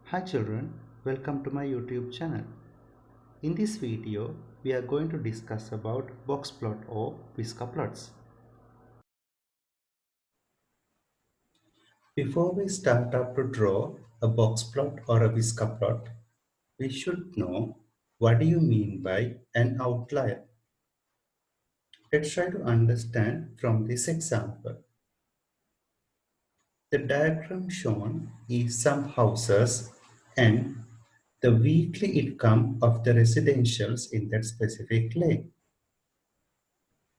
Hi children, welcome to my YouTube channel. In this video, we are going to discuss about box plot or Visca plots. Before we start up to draw a box plot or a Visca plot, we should know what do you mean by an outlier. Let's try to understand from this example. The diagram shown is some houses and the weekly income of the residentials in that specific lane.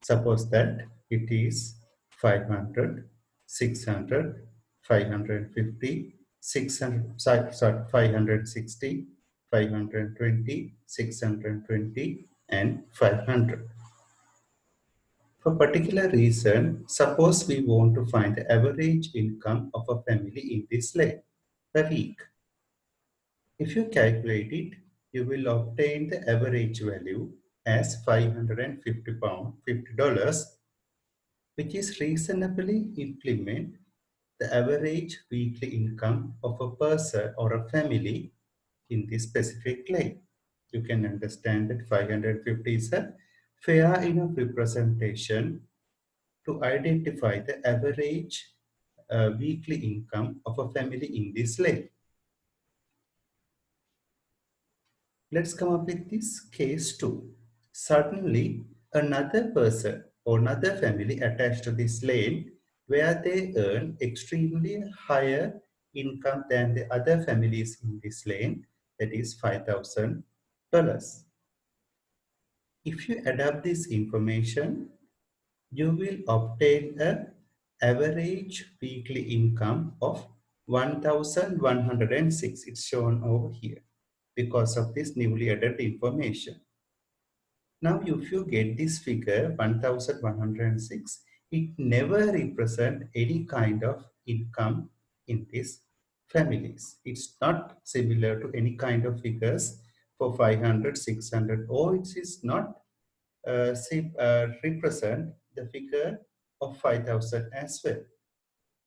Suppose that it is 500, 600, 550, 600, sorry, 560, 520, 620, and 500. For particular reason, suppose we want to find the average income of a family in this lane per week. If you calculate it, you will obtain the average value as £550, $50, which is reasonably implement the average weekly income of a person or a family in this specific lane. You can understand that 550 is a fair enough representation to identify the average weekly income of a family in this lane. Let's come up with this case 2. Suddenly, another person or another family attached to this lane where they earn extremely higher income than the other families in this lane, that is $5,000. If you adapt this information, you will obtain an average weekly income of 1,106. It's shown over here because of this newly added information. Now, if you get this figure 1106, it never represent any kind of income in these families. It's not similar to any kind of figures for 500, 600, or it is not represent the figure of 5,000 as well.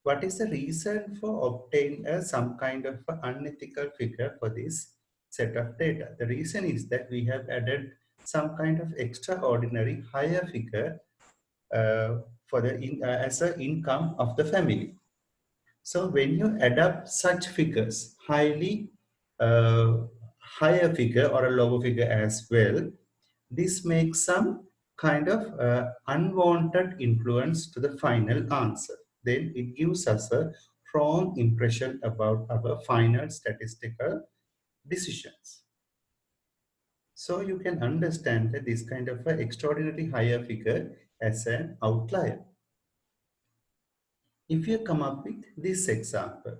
What is the reason for obtaining some kind of unethical figure for this set of data? The reason is that we have added some kind of extraordinary higher figure for the as an income of the family. So when you adapt such figures, uh, higher figure or a lower figure as well, this makes some kind of unwanted influence to the final answer. Then it gives us a wrong impression about our final statistical decisions. So you can understand that this kind of an extraordinary higher figure as an outlier. If you come up with this example,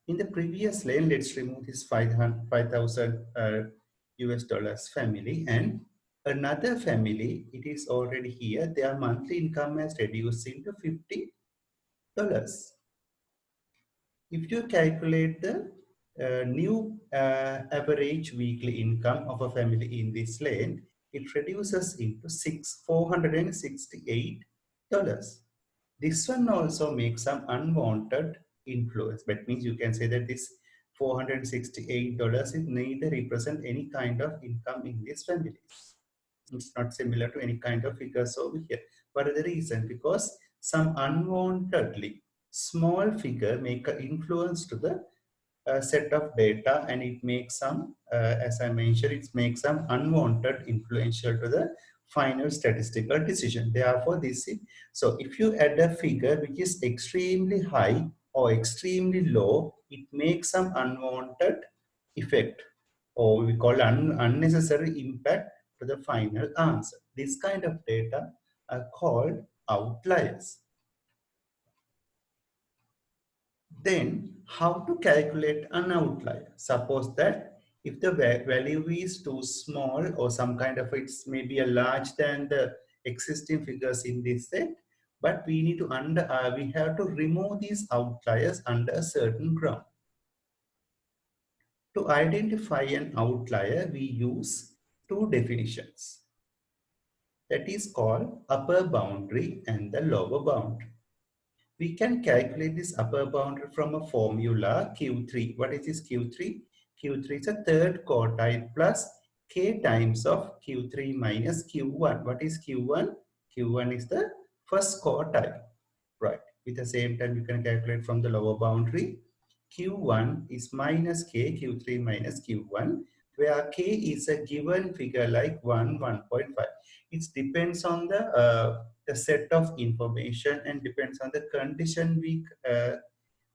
in the previous lane, let's remove this 5,000 US dollars family and another family, it is already here, their monthly income has reduced into $50. If you calculate the new average weekly income of a family in this lane, it reduces into $468. This one also makes some unwanted influence. That means you can say that this $468 is neither represent any kind of income in these families. It's not similar to any kind of figures over here. What is the reason? Because some unwantedly small figure make an influence to the set of data, and it makes some, as I mentioned, it makes some unwanted influential to the final statistical decision. Therefore, this is, so if you add a figure which is extremely high or extremely low, it makes some unwanted effect, or we call unnecessary impact to the final answer. This kind of data are called outliers. Then how to calculate an outlier? Suppose that if the value is too small or some kind of it's maybe a large than the existing figures in this set, but we need to we have to remove these outliers under a certain ground. To identify an outlier, we use two definitions. That is called upper boundary and the lower boundary. We can calculate this upper boundary from a formula Q3. What is this Q3? Q3 is a third quartile plus K times of Q3 minus Q1. What is Q1? Q1 is the first quartile, right? With the same time, you can calculate from the lower boundary. Q1 is minus K, Q3 minus Q1, where K is a given figure like 1, 1.5. It depends on the set of information and depends on the condition we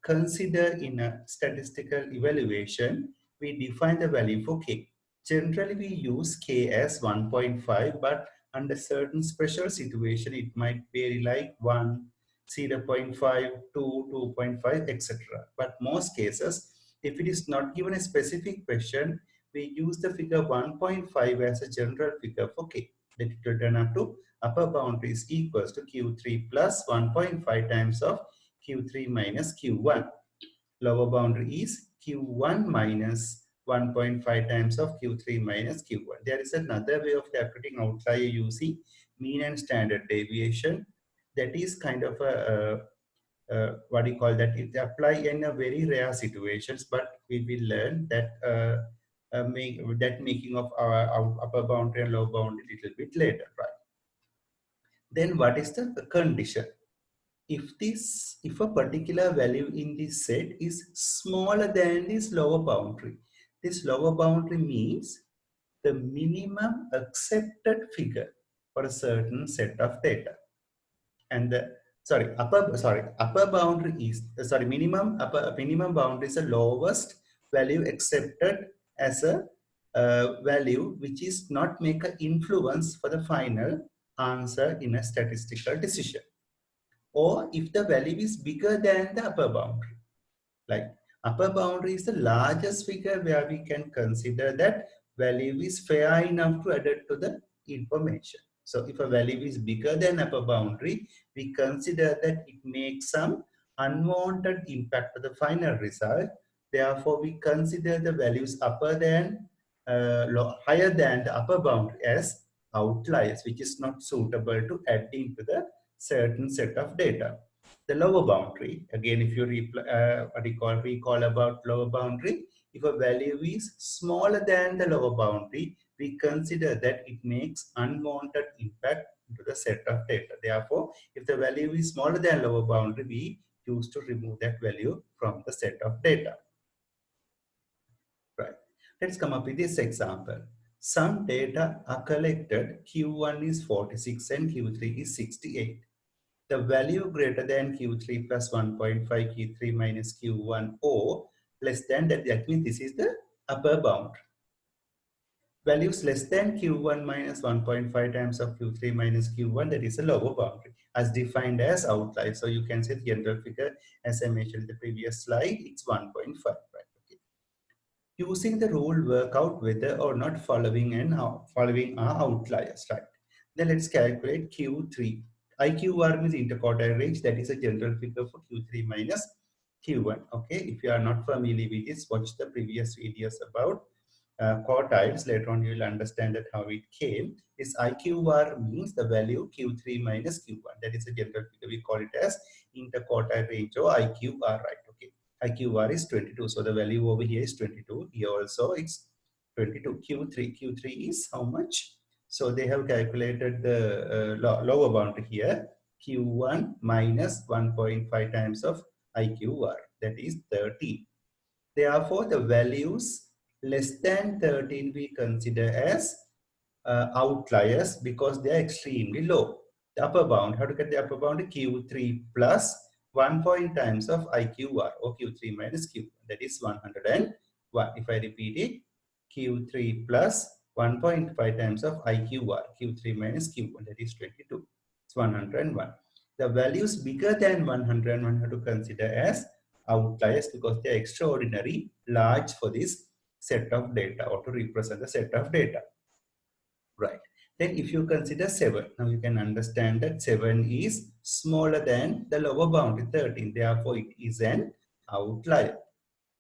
consider in a statistical evaluation. We define the value for K. Generally, we use K as 1.5, but under certain special situation, it might vary like 1, 0.5, 2, 2.5, etc. But most cases, if it is not given a specific question, we use the figure 1.5 as a general figure for K. That it will turn out to upper boundary is equals to Q3 plus 1.5 times of Q3 minus Q1. Lower boundary is Q1 minus 1.5 times of Q3 minus Q1. There is another way of calculating outlier using mean and standard deviation. That is kind of what do you call that? It apply in a very rare situations, but we will learn that making of our upper boundary and lower boundary a little bit later, right? Then what is the condition? If a particular value in this set is smaller than this lower boundary, this lower boundary means the minimum accepted figure for a certain set of data. And the upper boundary is minimum boundary is the lowest value accepted as a value which is not make an influence for the final answer in a statistical decision, or if the value is bigger than the upper boundary. Like upper boundary is the largest figure where we can consider that value is fair enough to add it to the information. So if a value is bigger than upper boundary, we consider that it makes some unwanted impact to the final result. Therefore, we consider the values upper than higher than the upper boundary as outliers, which is not suitable to add into the certain set of data. The lower boundary, again, if you recall about lower boundary, if a value is smaller than the lower boundary, we consider that it makes unwanted impact to the set of data. Therefore, if the value is smaller than lower boundary, we choose to remove that value from the set of data. Right. Let's come up with this example. Some data are collected. Q1 is 46 and Q3 is 68. The value greater than Q3 plus 1.5, Q3 minus Q1, or less than that. That means this is the upper bound. Values less than Q1 minus 1.5 times of Q3 minus Q1, that is a lower boundary, as defined as outlier. So you can say the general figure, as I mentioned in the previous slide, it's 1.5, right? Okay. Using the rule, work out whether or not following are outliers, right? Then let's calculate Q3. IQR means interquartile range. That is a general figure for Q3 minus Q1. Okay, if you are not familiar with this, watch the previous videos about quartiles. Later on, you will understand that how it came. This IQR means the value Q3 minus Q1. That is a general figure. We call it as interquartile range or IQR, right? Okay, IQR is 22. So the value over here is 22. Here also it's 22. Q3 is how much? So they have calculated the lower boundary here, Q1 minus 1.5 times of IQR, that is 13. Therefore, the values less than 13 we consider as outliers because they are extremely low. The upper bound, how to get the upper bound? Q3 plus 1 point times of IQR, or Q3 minus Q1, that is 101. If I repeat it, Q3 plus 1.5 times of IQR, Q3 minus Q1, that is 22. It's 101. The values bigger than 101 have to consider as outliers because they are extraordinary large for this set of data, or to represent the set of data. Right. Then if you consider 7, now you can understand that 7 is smaller than the lower boundary 13. Therefore, it is an outlier.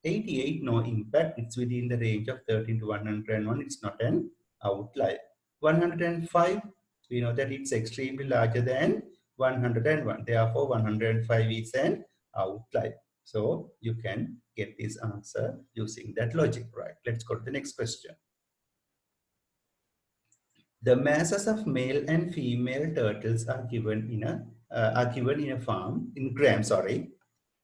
88, no impact. It's within the range of 13 to 101. It's not an outlier. 105, we know that it's extremely larger than 101. Therefore, 105 is an outlier. So you can get this answer using that logic, right? Let's go to the next question. The masses of male and female turtles are given in a farm in grams. Sorry.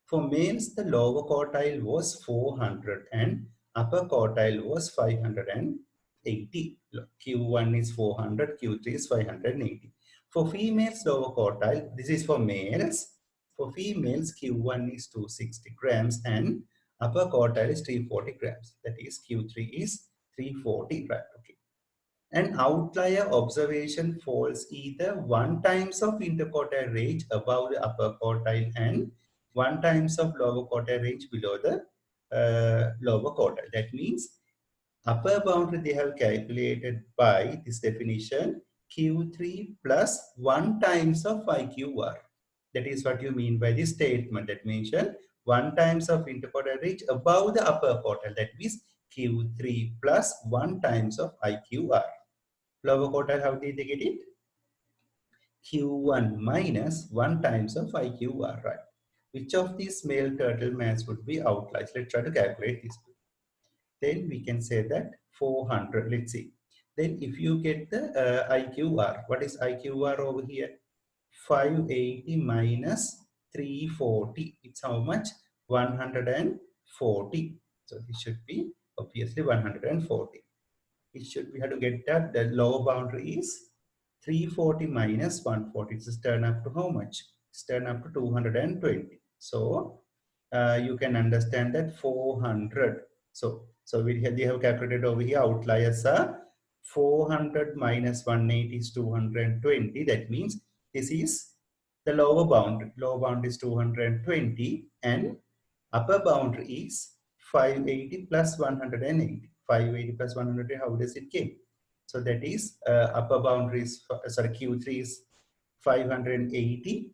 For males, the lower quartile was 400 and upper quartile was 580. Q1 is 400, Q3 is 580. For females, lower quartile, this is for males. For females, Q1 is 260 grams and upper quartile is 340 grams. That is Q3 is 340, right? Okay. An outlier observation falls either 1 times of interquartile range above the upper quartile and 1 times of lower quartile range below the lower quartile. That means upper boundary they have calculated by this definition Q3 plus 1 times of IQR. That is what you mean by this statement that mentioned 1 times of interquartile range above the upper quartile. That means Q3 plus 1 times of IQR. Lower quartile, how did they get it? Q1 minus 1 times of IQR, right? Which of these male turtle mass would be outliers? Let's try to calculate this. Then we can say that 400, let's see. Then if you get the IQR, what is IQR over here? 580 minus 340, it's how much? 140. So this should be obviously 140. It should, we have to get that the lower boundary is 340 minus 140. It's turn up to how much? It's turn up to 220. So you can understand that 400. So we have calculated over here outliers are 400 minus 180 is 220. That means this is the lower boundary. Lower boundary is 220 and upper boundary is 580 plus 180. 580 plus 100, how does it came? So that is upper boundary is, sorry, Q3 is 580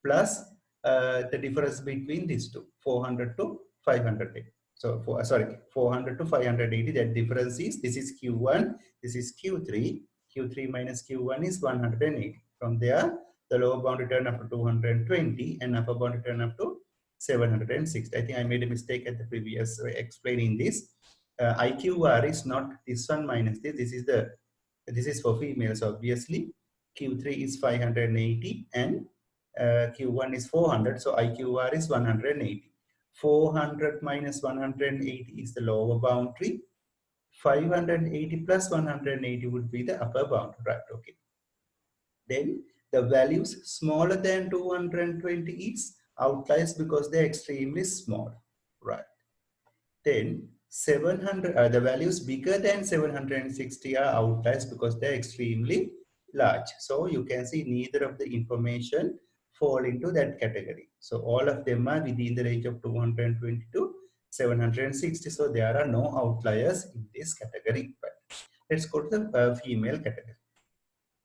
plus the difference between these two, 400 to 500. So, 400 to 580, that difference is, this is Q1, this is Q3. Q3 minus Q1 is 180. From there, the lower boundary turn up to 220 and upper boundary turn up to 760. I think I made a mistake at the previous explaining this. IQR is not this one minus this. This is for females, obviously. Q3 is 580 and Q1 is 400. So IQR is 180. 400 minus 180 is the lower boundary. 580 plus 180 would be the upper boundary, right? Okay. Then the values smaller than 220 is outliers because they're extremely small, right? Then 700, the values bigger than 760 are outliers because they're extremely large. So you can see neither of the information fall into that category. So all of them are within the range of 220 to 760. So there are no outliers in this category. But let's go to the female category.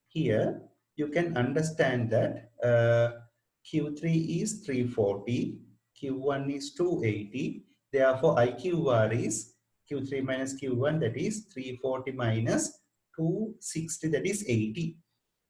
Here you can understand that Q3 is 340, Q1 is 280. Therefore, IQR is Q3 minus Q1, that is 340 minus 260, that is 80.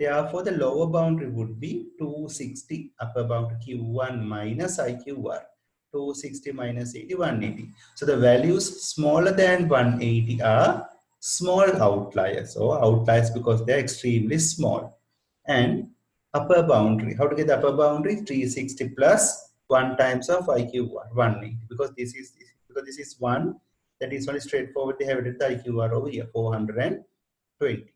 Therefore, the lower boundary would be 260, upper boundary Q1 minus IQR. 260 minus 80, 180. So the values smaller than 180 are small outliers, or outliers because they're extremely small. And upper boundary, how to get the upper boundary? 360 plus 1 times of IQR, 180, because this is 1, that is only straightforward. They have added the IQR over here, 420.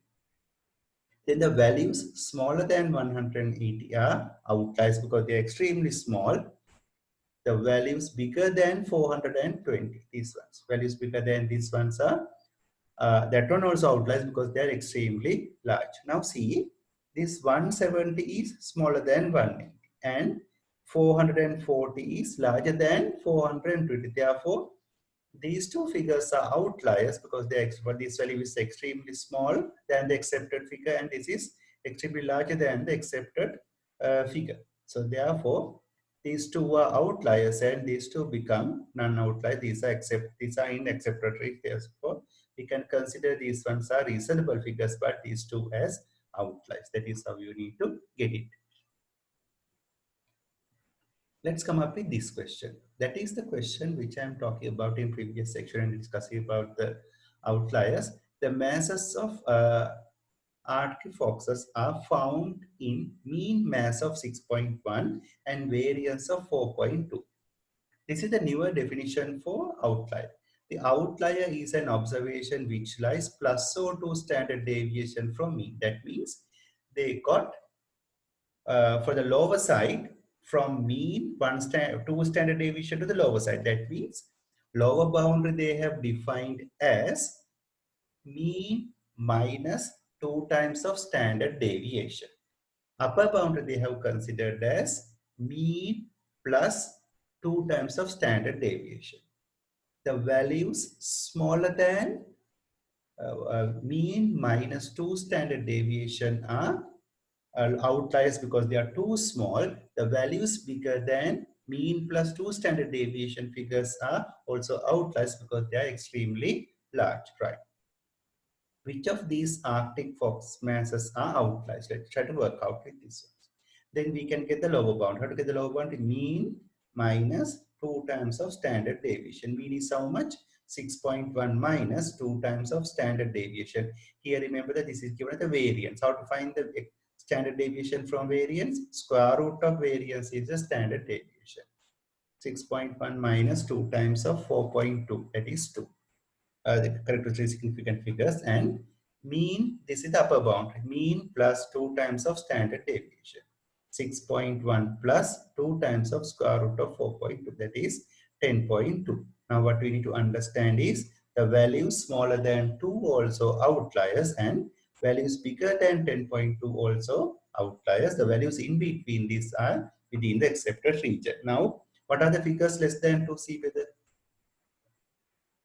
Then the values smaller than 180 are outliers because they are extremely small. The values bigger than 420, these ones, values bigger than these ones are that one also outliers because they are extremely large. Now see, this 170 is smaller than 180 and 440 is larger than 420. Therefore, these two figures are outliers because this value is extremely small than the accepted figure and this is extremely larger than the accepted figure. So therefore, these two are outliers and these two become non-outliers. These are in accepted figures. Therefore, we can consider these ones are reasonable figures, but these two as outliers. That is how you need to get it. Let's come up with this question. That is the question which I am talking about in previous section and discussing about the outliers. The masses of Arctic foxes are found in mean mass of 6.1 and variance of 4.2. This is the newer definition for outlier. The outlier is an observation which lies plus or 2 standard deviation from mean. That means they got for the lower side from mean 2 standard deviation to the lower side. That means lower boundary they have defined as mean minus 2 times of standard deviation. Upper boundary they have considered as mean plus 2 times of standard deviation. The values smaller than mean minus 2 standard deviation are outliers because they are too small. The values bigger than mean plus 2 standard deviation figures are also outliers because they are extremely large, right? Which of these Arctic fox masses are outliers? Let's try to work out with this one. Then we can get the lower bound. How to get the lower bound? Mean minus 2 times of standard deviation. Mean is how much? 6.1 minus 2 times of standard deviation. Here remember that this is given as the variance. How to find the standard deviation from variance? Square root of variance is the standard deviation. 6.1 minus 2 times of 4.2, that is 2. The characteristically significant figures, and mean, this is the upper bound, mean plus 2 times of standard deviation. 6.1 plus 2 times of square root of 4.2, that is 10.2. Now what we need to understand is the values smaller than 2 also outliers and values bigger than 10.2 also outliers. The values in between these are within the accepted region. Now what are the figures less than 2? See whether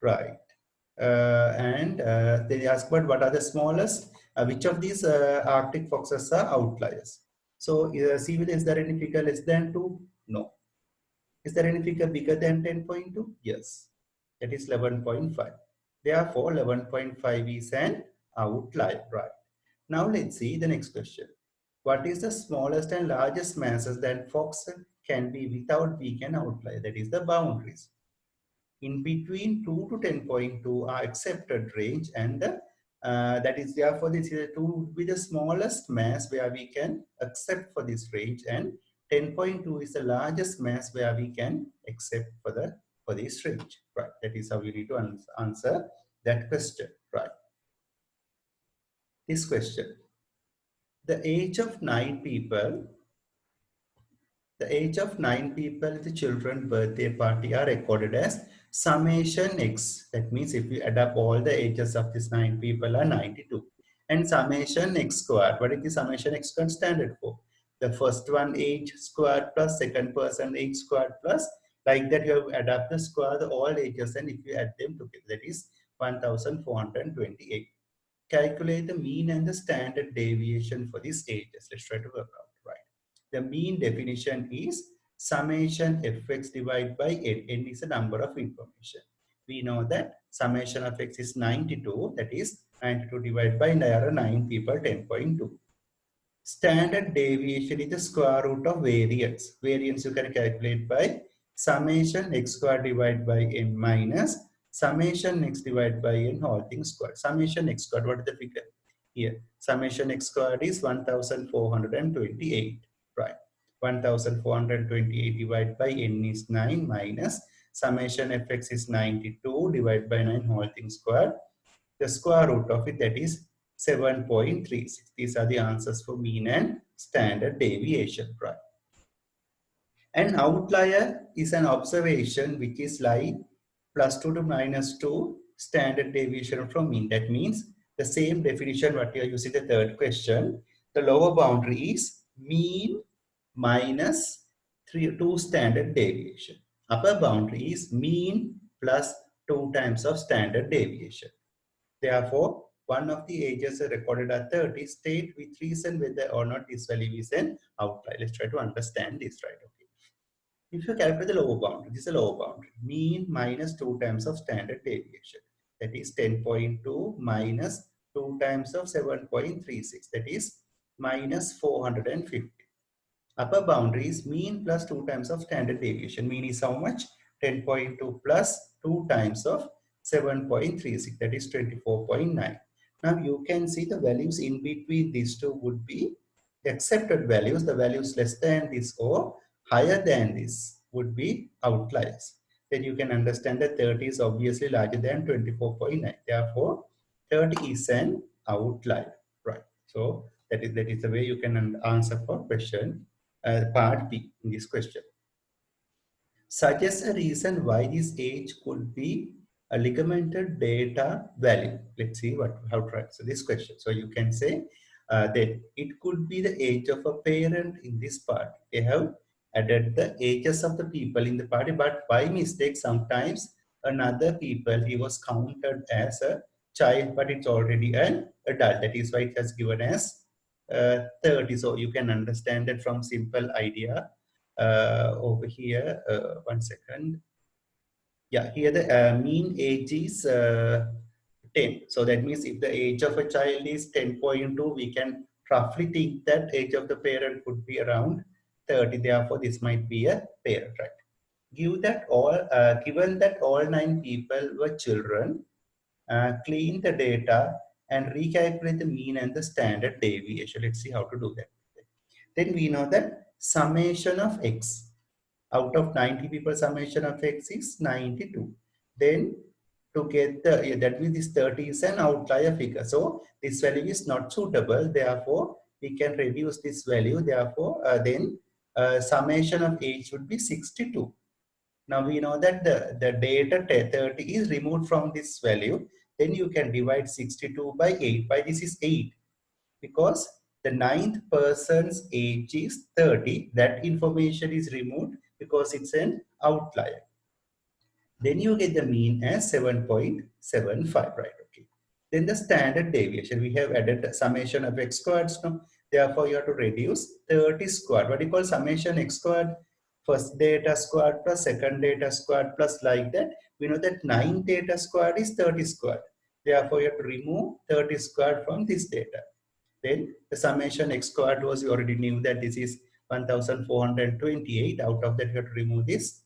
right. They ask about what are the smallest, which of these Arctic foxes are outliers. So see whether is there any figure less than 2? No. Is there any figure bigger than 10.2? Yes. That is 11.5. Therefore, 11.5 is an outlier, right? Now let's see the next question. What is the smallest and largest masses that fox can be without being an outlier? That is the boundaries. In between 2 to 10.2 are accepted range, and that is therefore this is 2 would be the smallest mass where we can accept for this range, and 10.2 is the largest mass where we can accept for this range, right? That is how we need to answer that question, right? This question: the age of 9 people The age of 9 people in the children's birthday party are recorded as summation x. That means if we add up all the ages of these 9 people are 92. And summation x squared. What is the summation x squared standard for? The first one age squared plus second person age squared plus, like that you have add up the square the all ages, and if you add them together, that is 1428. Calculate the mean and the standard deviation for these ages. Let's try to work out. The mean definition is summation fx divided by n. N is a number of information. We know that summation of x is 92. That is 92 divided by 9 people, 10.2. Standard deviation is the square root of variance. Variance you can calculate by summation x squared divided by n minus summation x divided by n whole thing squared. Summation x squared, what is the figure? Here, summation x squared is 1428. Right. 1428 divided by n is 9 minus summation fx is 92 divided by 9 whole thing squared. The square root of it, that is 7.36. These are the answers for mean and standard deviation. Right. An outlier is an observation which is like plus 2 to minus 2 standard deviation from mean. That means the same definition what we are using the third question. The lower boundary is mean minus 2 standard deviation. Upper boundary is mean plus 2 times of standard deviation. Therefore, one of the ages recorded at 30. State with reason whether or not this value is an outlier. Let's try to understand this, right? Okay. If you calculate the lower boundary, this is a lower boundary. Mean minus 2 times of standard deviation. That is 10.2 minus 2 times of 7.36. That is minus 450. Upper boundary is mean plus 2 times of standard deviation. Mean is how much? 10.2 plus 2 times of 7.36, that is 24.9. Now you can see the values in between these two would be accepted values. The values less than this or higher than this would be outliers. Then you can understand that 30 is obviously larger than 24.9. Therefore, 30 is an outlier, right? So that is the way you can answer for question part B in this question. Suggest a reason why this age could be a ligamented data value. Let's see how to answer this question. So you can say that it could be the age of a parent in this part. They have added the ages of the people in the party, but by mistake, sometimes another people, he was counted as a child, but it's already an adult. That is why it has given as 30. So you can understand that from simple idea over here. One second. Yeah, here the mean age is 10. So that means if the age of a child is 10.2, we can roughly think that age of the parent could be around 30. Therefore, this might be a parent, right? Given that all 9 people were children, clean the data and recalculate the mean and the standard deviation. Let's see how to do that. Then we know that summation of x, out of 90 people, summation of x is 92. Then to get the, that means this 30 is an outlier figure. So this value is not suitable. Therefore, we can reduce this value. Therefore, then summation of h would be 62. Now we know that the data 30 is removed from this value. Then you can divide 62 by 8. Why this is 8? Because the 9th person's age is 30. That information is removed because it's an outlier. Then you get the mean as 7.75, right? Okay. Then the standard deviation, we have added the summation of x squared. No? Therefore, you have to reduce 30 squared. What do you call summation x squared? First data squared plus second data squared plus like that. We know that 9 data squared is 30 squared. Therefore, you have to remove 30 squared from this data. Then the summation x squared was, you already knew that this is 1428. Out of that, you have to remove this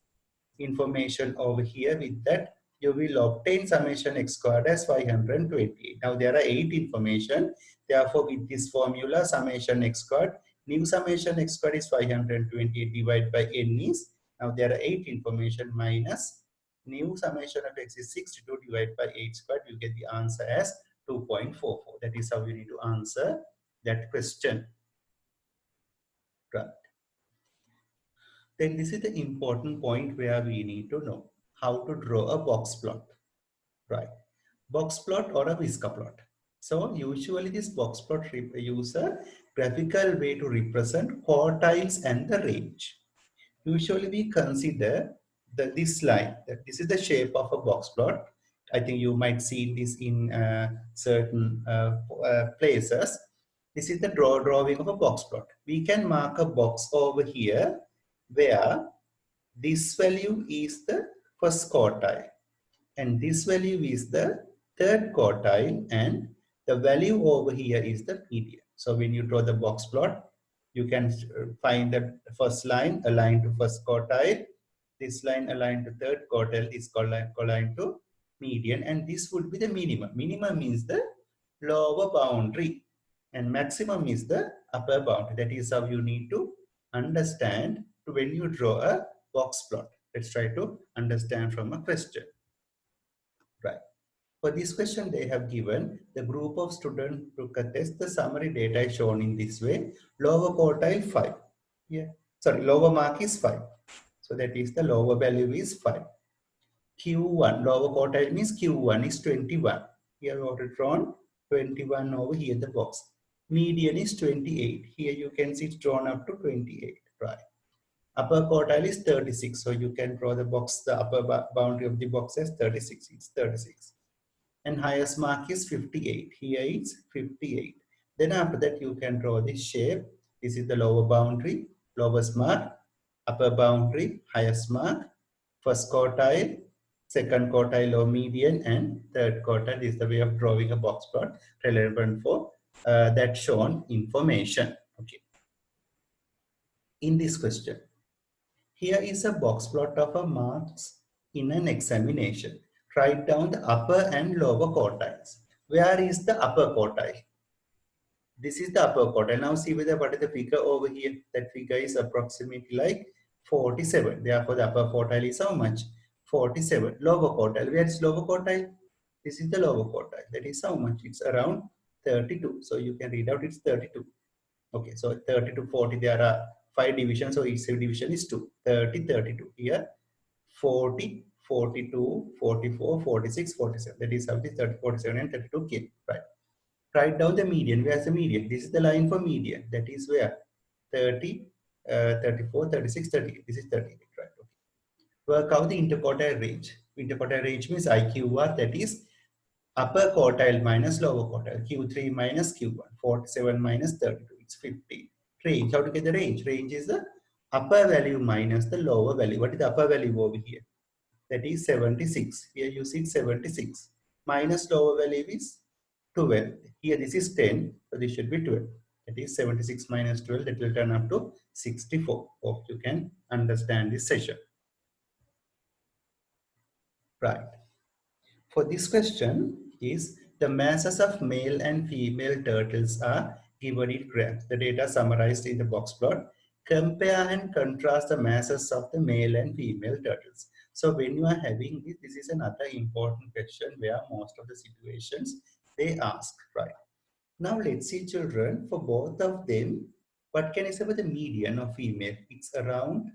information over here. With that, you will obtain summation x squared as 528. Now there are 8 information. Therefore, with this formula, summation x squared, new summation x squared is 528 divided by n is, now there are 8 information minus new summation of x is 62 divided by 8 squared. You get the answer as 2.44. That is how you need to answer that question. Right. Then this is the important point where we need to know how to draw a box plot, right? Box plot or a whisker plot. So usually this box plot use a graphical way to represent quartiles and the range. Usually we consider this line, that this is the shape of a box plot. I think you might see this in certain places. This is the drawing of a box plot. We can mark a box over here where this value is the first quartile and this value is the third quartile and the value over here is the median. So when you draw the box plot, you can find that first line aligned to first quartile, this line aligned to third quartile, this aligned to median, and this would be the minimum. Minimum means the lower boundary and maximum is the upper boundary. That is how you need to understand when you draw a box plot. Let's try to understand from a question. Right. For this question, they have given the group of students to test the summary data is shown in this way. Lower quartile 5. Yeah. Sorry, lower mark is 5. So that is the lower value is 5. Q1, lower quartile means Q1 is 21. Here we have drawn 21 over here in the box. Median is 28. Here you can see it's drawn up to 28. Right. Upper quartile is 36. So you can draw the box, the upper boundary of the box as 36. It's 36. And highest mark is 58. Here it's 58. Then after that, you can draw this shape. This is the lower boundary, lowest mark, upper boundary, highest mark, first quartile, second quartile or median, and third quartile. Is the way of drawing a box plot relevant for that shown information. Okay. in this question. Here is a box plot of a marks in an examination. Write down the upper and lower quartiles. Where is the upper quartile? This is the upper quartile. Now see whether what is the figure over here. That figure is approximately like 47. Therefore, the upper quartile is how much? 47. Lower quartile. Where is lower quartile? This is the lower quartile. That is how much? It's around 32. So you can read out it's 32. Okay, so 30 to 40, there are 5 divisions, so each division is 2. 30, 32. Here, 40, 42, 44, 46, 47. That is how it is 30, 47 and 32 came. Right. Write down the median. Where's the median? This is the line for median. That is where? 30, 34, 36, 38. This is 38. Right. Okay. Work out the interquartile range. Interquartile range means IQR, that is upper quartile minus lower quartile, Q3 minus Q1, 47 minus 32, it's 50. Range, how to get the range? Range is the upper value minus the lower value. What is the upper value over here? That is 76. Here you see 76. Minus lower value is 12. Here this is 10, so this should be 12. That is 76 minus 12, that will turn up to 64. Hope you can understand this session. Right. For this question is the masses of male and female turtles are given in grams. The data summarized in the box plot. Compare and contrast the masses of the male and female turtles. So when you are having this, this is another important question where most of the situations they ask, right? Now let's see children, for both of them, what can I say about the median of female? It's around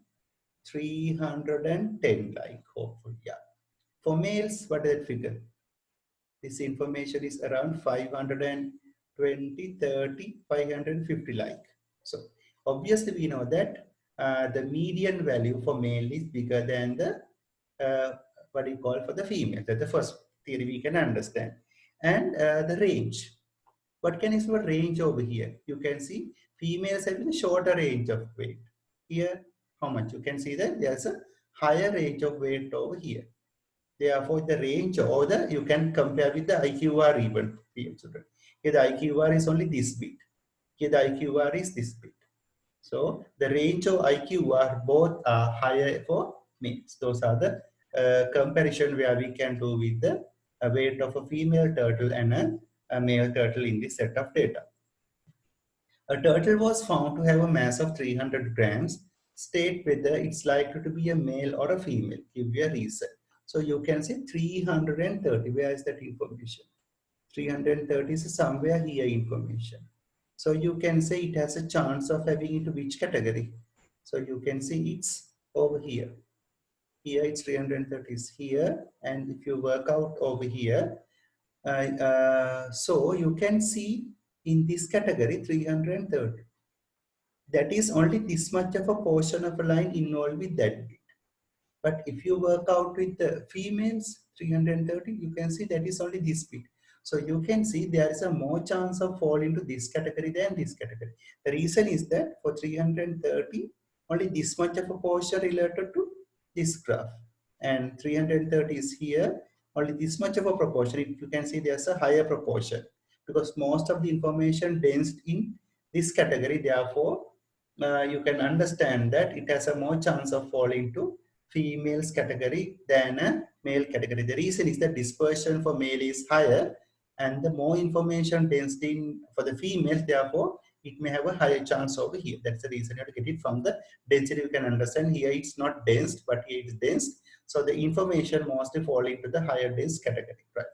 310 like, hopefully, yeah. For males, what is that figure? This information is around 520, 30, 550 like. So obviously we know that the median value for male is bigger than the what you call for the female. That's the first theory we can understand. And the range. What can is what range over here? You can see females having a shorter range of weight. Here, how much? You can see that there's a higher range of weight over here. Therefore, the range or the you can compare with the IQR even. Here the IQR is only this bit. Here the IQR is this bit. So the range of IQR both are higher for males. Those are the comparison where we can do with the weight of a female turtle and a male turtle in this set of data. A turtle was found to have a mass of 300 grams. State whether it's likely to be a male or a female. Give you a reason. So you can say 330. Where is that information? 330 is somewhere here information. So you can say it has a chance of having into which category. So you can see it's over here. Here it's 330 is here. And if you work out over here, so you can see in this category 330. That is only this much of a portion of a line involved with that bit. But if you work out with the females, 330, you can see that is only this bit. So you can see there is a more chance of fall into this category than this category. The reason is that for 330, only this much of a portion related to this graph. And 330 is here, only this much of a proportion. You can see there's a higher proportion because most of the information dense in this category. Therefore, you can understand that it has a more chance of falling to females category than a male category. The reason is that dispersion for male is higher and the more information density for the females, therefore it may have a higher chance over here. That's the reason you have to get it from the density. You can understand here it's not dense, but here it's dense. So the information mostly fall into the higher dense category, right?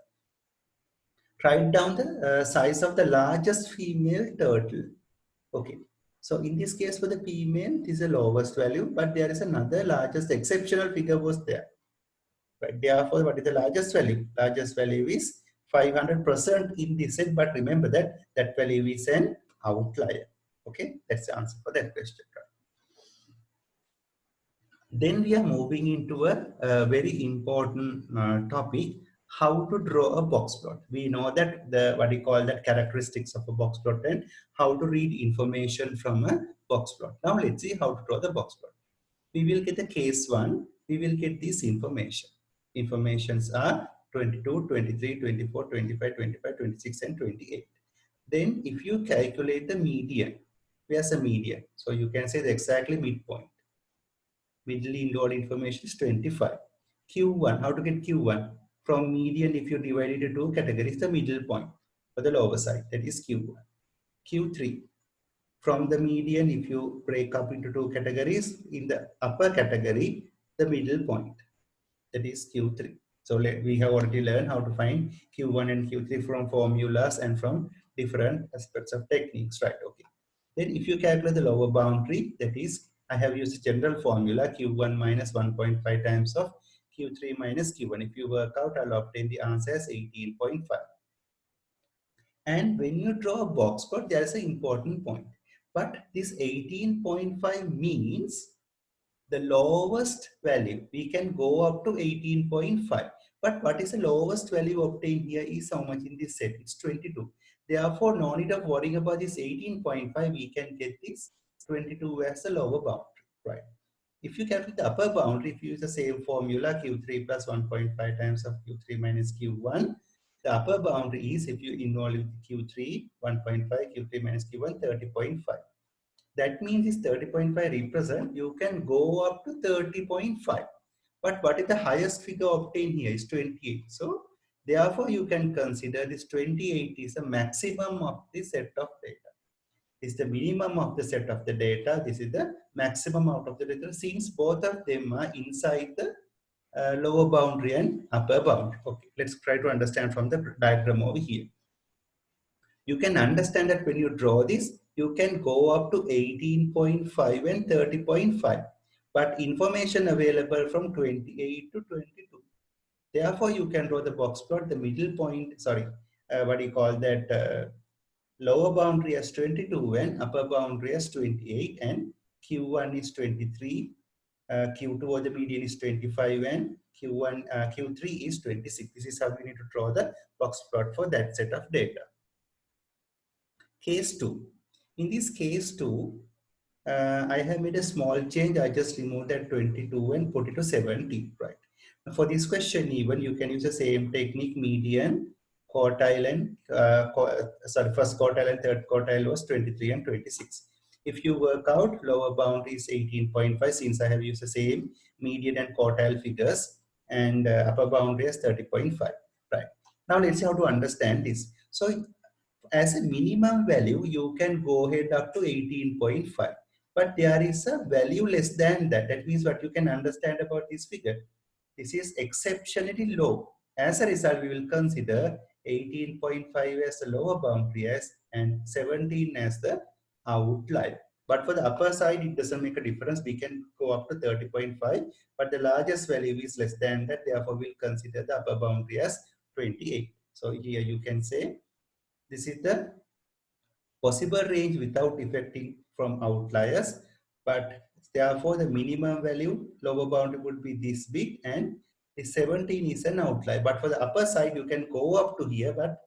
Write down the size of the largest female turtle. Okay. So in this case for the female, this is the lowest value, but there is another largest exceptional figure was there. Right. Therefore, what is the largest value? Largest value is 500% in this set, but remember that that value is an outlier. Okay, that's the answer for that question. Then we are moving into a very important topic, how to draw a box plot. We know that the what we call that characteristics of a box plot and how to read information from a box plot. Now let's see how to draw the box plot. We will get the case 1. We will get this information. Informations are 22, 23, 24, 25, 25, 26 and 28. Then if you calculate the median, Where's the median? So you can say the exactly midpoint. Middle involved information is 25. Q1, how to get Q1? From median, if you divide it into two categories, the middle point for the lower side, that is Q1. Q3, from the median, if you break up into two categories, in the upper category, the middle point, that is Q3. So we have already learned how to find Q1 and Q3 from formulas and from different aspects of techniques, right? Okay. Then if you calculate the lower boundary, that is, I have used the general formula Q1 minus 1.5 times of Q3 minus Q1. If you work out, I'll obtain the answer as 18.5. And when you draw a box plot, there is an important point. But this 18.5 means the lowest value. We can go up to 18.5. But what is the lowest value obtained here is how much in this set? It's 22. Therefore, no need of worrying about this 18.5. We can get this 22 as the lower boundary, right? If you calculate the upper boundary, if you use the same formula, Q3 plus 1.5 times of Q3 minus Q1, the upper boundary is, if you involve Q3, 1.5, Q3 minus Q1, 30.5. That means this 30.5 represent, you can go up to 30.5. But what is the highest figure obtained here is 28. So therefore you can consider this 28 is the maximum of the set of data. This is the minimum of the set of the data. This is the maximum out of the data. Since both of them are inside the lower boundary and upper boundary. Okay, let's try to understand from the diagram over here. You can understand that when you draw this, you can go up to 18.5 and 30.5. But information available from 28 to 22. Therefore, you can draw the box plot, the middle point, sorry, what do you call that? Lower boundary as 22 and upper boundary as 28, and Q1 is 23, Q2 or the median is 25, and Q3 is 26. This is how we need to draw the box plot for that set of data. Case 2. In this case 2, I have made a small change. I just removed that 22 and put it to 70, right? For this question, even you can use the same technique, median, quartile, and first quartile and third quartile was 23 and 26. If you work out, lower boundary is 18.5 since I have used the same median and quartile figures, and upper boundary is 30.5, right? Now let's see how to understand this. So as a minimum value, you can go ahead up to 18.5. But there is a value less than that. That means what you can understand about this figure. This is exceptionally low. As a result, we will consider 18.5 as the lower boundary as and 17 as the outlier. But for the upper side, it doesn't make a difference. We can go up to 30.5, but the largest value is less than that. Therefore, we'll consider the upper boundary as 28. So here you can say this is the possible range without affecting from outliers, but therefore the minimum value lower boundary would be this big, and the 17 is an outlier. But for the upper side, you can go up to here, but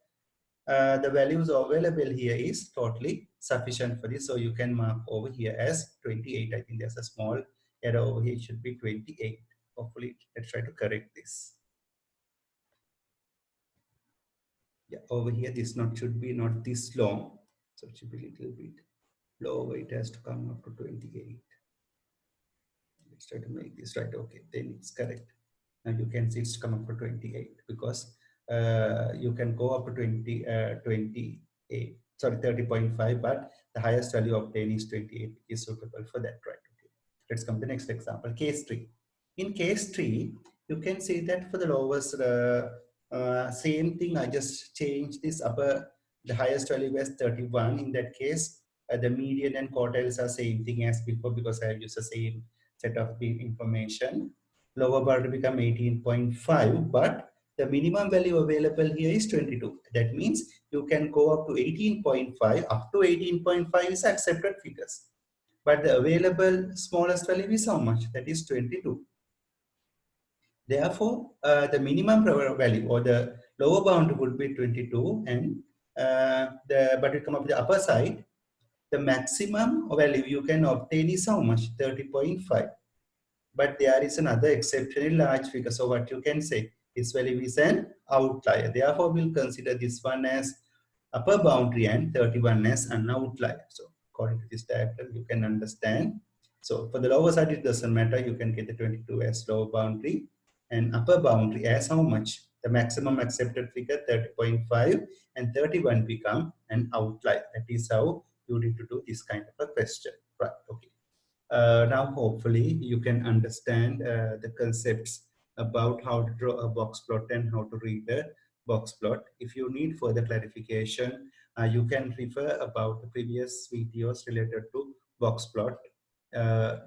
the values available here is totally sufficient for this. So you can mark over here as 28. I think there's a small error over here. It should be 28. Hopefully, let's try to correct this. Yeah, over here, this not should be not this long. So it should be a little bit lower. It has to come up to 28. Let's try to make this right. Okay, then it's correct. Now you can see it's come up to 28 because you can go up to 28, sorry, 30.5, but the highest value obtained is 28, which is suitable for that, right? Okay. Let's come to the next example, case 3. In case 3, you can see that for the lowest, same thing, I just changed this upper, the highest value was 31. In that case, the median and quartiles are same thing as before because I have used the same set of information. Lower boundary become 18.5, but the minimum value available here is 22. That means you can go up to 18.5. Up to 18.5 is accepted figures. But the available smallest value is how much? That is 22. Therefore, the minimum value or the lower boundary would be 22, and but we come up with the upper side, the maximum value you can obtain is how much? 30.5. But there is another exceptionally large figure. So what you can say, this value is an outlier. Therefore, we'll consider this one as upper boundary and 31 as an outlier. So according to this diagram, you can understand. So for the lower side, it doesn't matter. You can get the 22 as lower boundary and upper boundary as how much? The maximum accepted figure 30.5 and 31 become an outlier. That is how you need to do this kind of a question. Right, okay. Now hopefully you can understand the concepts about how to draw a box plot and how to read a box plot. If you need further clarification, you can refer about the previous videos related to box plot.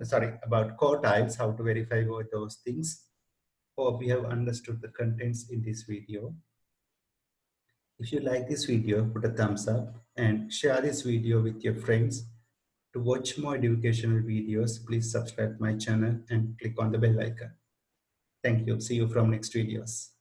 Sorry, about quartiles, how to verify all those things. Hope we have understood the contents in this video. If you like this video, put a thumbs up and share this video with your friends. To watch more educational videos, please subscribe my channel and click on the bell icon. Thank you. See you from next videos.